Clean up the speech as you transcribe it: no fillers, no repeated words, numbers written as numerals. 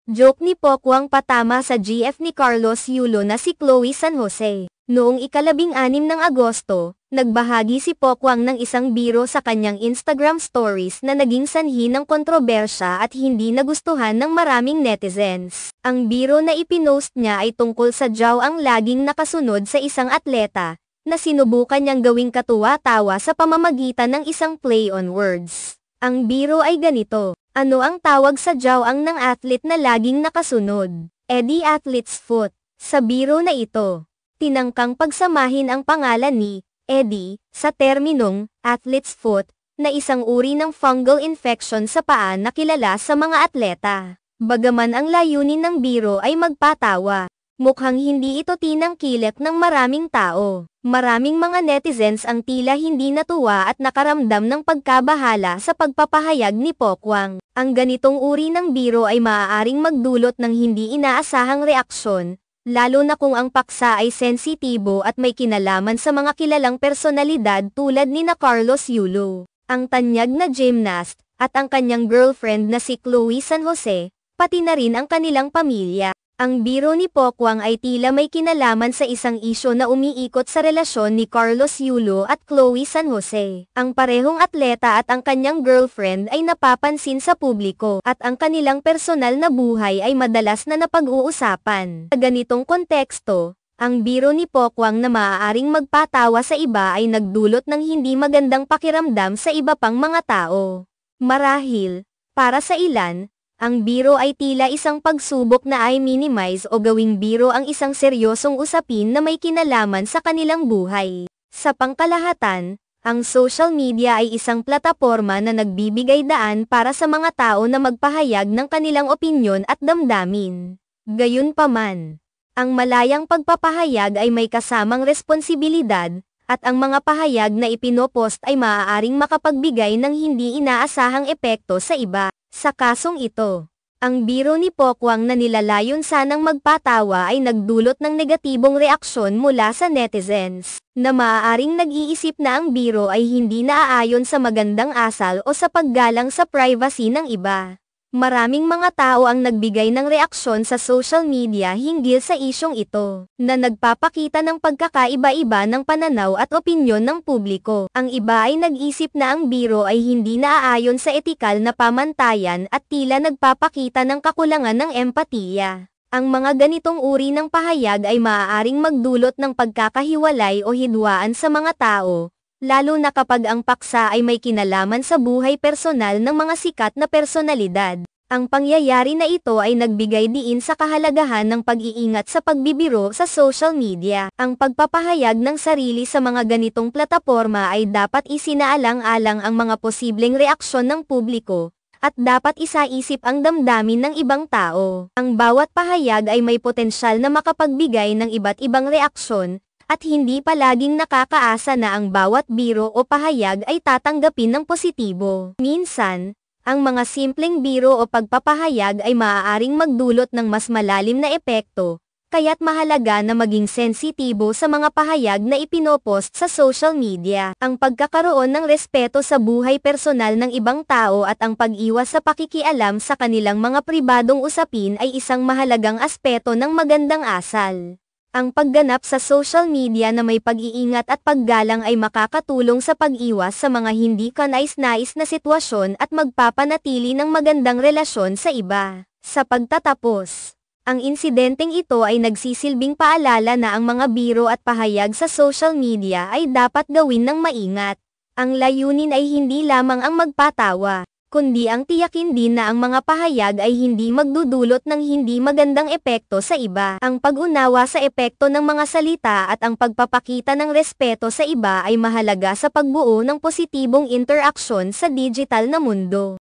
Joke ni Pokwang patama sa GF ni Carlos Yulo na si Chloe San Jose. Noong ika-16 ng Agosto, nagbahagi si Pokwang ng isang biro sa kanyang Instagram stories na naging sanhi ng kontrobersya at hindi nagustuhan ng maraming netizens. Ang biro na ipinost niya ay tungkol sa jaw ang laging nakasunod sa isang atleta, na sinubukan niyang gawing katuwa-tawa sa pamamagitan ng isang play on words. Ang biro ay ganito. Ano ang tawag sa jaw ang ng athlete na laging nakasunod? Eddie Athlete's Foot. Sa biro na ito, tinangkang pagsamahin ang pangalan ni Eddie sa terminong athlete's foot na isang uri ng fungal infection sa paa na kilala sa mga atleta. Bagaman ang layunin ng biro ay magpatawa, mukhang hindi ito tinangkilik ng maraming tao. Maraming mga netizens ang tila hindi natuwa at nakaramdam ng pagkabahala sa pagpapahayag ni Pokwang. Ang ganitong uri ng biro ay maaaring magdulot ng hindi inaasahang reaksyon, lalo na kung ang paksa ay sensitibo at may kinalaman sa mga kilalang personalidad tulad ni na Carlos Yulo, ang tanyag na gymnast, at ang kanyang girlfriend na si Chloe San Jose, pati na rin ang kanilang pamilya. Ang biro ni Pokwang ay tila may kinalaman sa isang isyu na umiikot sa relasyon ni Carlos Yulo at Chloe San Jose. Ang parehong atleta at ang kanyang girlfriend ay napapansin sa publiko at ang kanilang personal na buhay ay madalas na napag-uusapan. Sa ganitong konteksto, ang biro ni Pokwang na maaaring magpatawa sa iba ay nagdulot ng hindi magandang pakiramdam sa iba pang mga tao. Marahil, para sa ilan, ang biro ay tila isang pagsubok na i-minimize o gawing biro ang isang seryosong usapin na may kinalaman sa kanilang buhay. Sa pangkalahatan, ang social media ay isang plataporma na nagbibigay daan para sa mga tao na magpahayag ng kanilang opinyon at damdamin. Gayunpaman, ang malayang pagpapahayag ay may kasamang responsibilidad, at ang mga pahayag na ipinopost ay maaaring makapagbigay ng hindi inaasahang epekto sa iba. Sa kasong ito, ang biro ni Pokwang na nilalayon sanang magpatawa ay nagdulot ng negatibong reaksyon mula sa netizens, na maaaring nag-iisip na ang biro ay hindi naaayon sa magandang asal o sa paggalang sa privacy ng iba. Maraming mga tao ang nagbigay ng reaksyon sa social media hinggil sa isyong ito, na nagpapakita ng pagkakaiba-iba ng pananaw at opinyon ng publiko. Ang iba ay nag-isip na ang biro ay hindi naaayon sa etikal na pamantayan at tila nagpapakita ng kakulangan ng empatiya. Ang mga ganitong uri ng pahayag ay maaaring magdulot ng pagkakahiwalay o hidwaan sa mga tao, lalo na kapag ang paksa ay may kinalaman sa buhay personal ng mga sikat na personalidad. Ang pangyayari na ito ay nagbigay diin sa kahalagahan ng pag-iingat sa pagbibiro sa social media. Ang pagpapahayag ng sarili sa mga ganitong plataporma ay dapat isinaalang-alang ang mga posibleng reaksyon ng publiko, at dapat isaisip ang damdamin ng ibang tao. Ang bawat pahayag ay may potensyal na makapagbigay ng iba't ibang reaksyon, at hindi palaging nakakaasa na ang bawat biro o pahayag ay tatanggapin ng positibo. Minsan, ang mga simpleng biro o pagpapahayag ay maaaring magdulot ng mas malalim na epekto, kaya't mahalaga na maging sensitibo sa mga pahayag na ipinopost sa social media. Ang pagkakaroon ng respeto sa buhay personal ng ibang tao at ang pag-iwas sa pakikialam sa kanilang mga pribadong usapin ay isang mahalagang aspeto ng magandang asal. Ang pagganap sa social media na may pag-iingat at paggalang ay makakatulong sa pag-iwas sa mga hindi kanais-nais na sitwasyon at magpapanatili ng magandang relasyon sa iba. Sa pagtatapos, ang insidenteng ito ay nagsisilbing paalala na ang mga biro at pahayag sa social media ay dapat gawin ng maingat. Ang layunin ay hindi lamang ang magpatawa, kundi ang tiyakin din na ang mga pahayag ay hindi magdudulot ng hindi magandang epekto sa iba. Ang pag-unawa sa epekto ng mga salita at ang pagpapakita ng respeto sa iba ay mahalaga sa pagbuo ng positibong interaksyon sa digital na mundo.